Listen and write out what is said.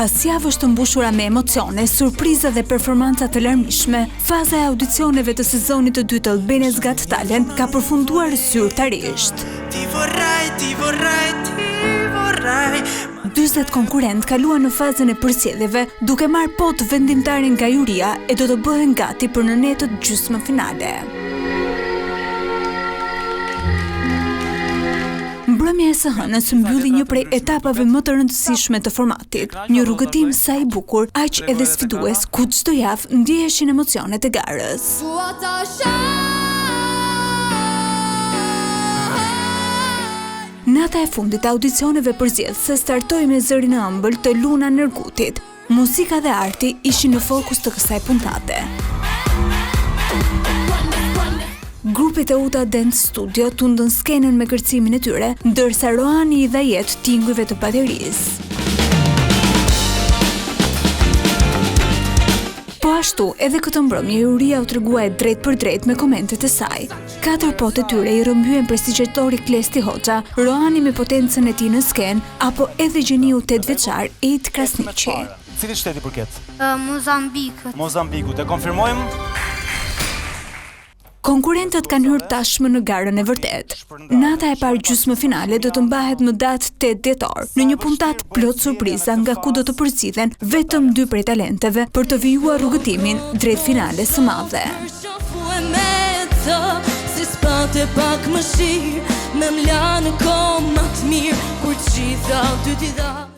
Pas javësh të mbushura me emocione, surpriza dhe performanca të larmishme, faza e audicioneve të sezonit të dytë të Albania's Got Talent ka përfunduar zyrtarisht. 40 konkurrent kaluan në fazën e përsjedhjeve, duke marrë pot vendimtarin nga juria e do të bëhen gati për në netët gjysmë finale. Mbrëmja e së hënës mbylli një prej etapave më të rëndësishme të formatit, një rrugëtim sa i bukur, aq edhe sfidues, ku çdo javë ndjeheshin emocionet e garës. Nata e fundit e audicioneve përzjedhëse startoi me zërin e ëmbël të Luna Nergutit. Muzika dhe arti ishin në fokus të kësaj puntate. Grupit e Uta Dance Studio tundën skenën me kërcimin e tyre, ndërsa Rohani i dha jetë tingujve të baterisë. Po ashtu, edhe këtë mbrëmje juria u tregua e drejt për drejt me komentet e saj. 4 pote tyre i rrëmbyen prestigjëtori Klesti Hoxha, Rohani me potencën e tij në skenë, apo edhe gjeniu 8 vjeçar Ejt Krasniqi. Cili shteti përket? Mozambiku, të konfirmojmë? Konkurrentët kanë hyrë tashmë në garën e vërtet. Nata e parë gjysmë finale do të mbahet në datë 8 dhjetor, në një puntat plot surpriza nga ku do të përzgjidhen vetëm 2 prej talenteve për të vijuar rrugëtimin drejt finales së madhe. Si spate pak më shirë, me mla në kom më të mirë, kur qitha ty t'i dha.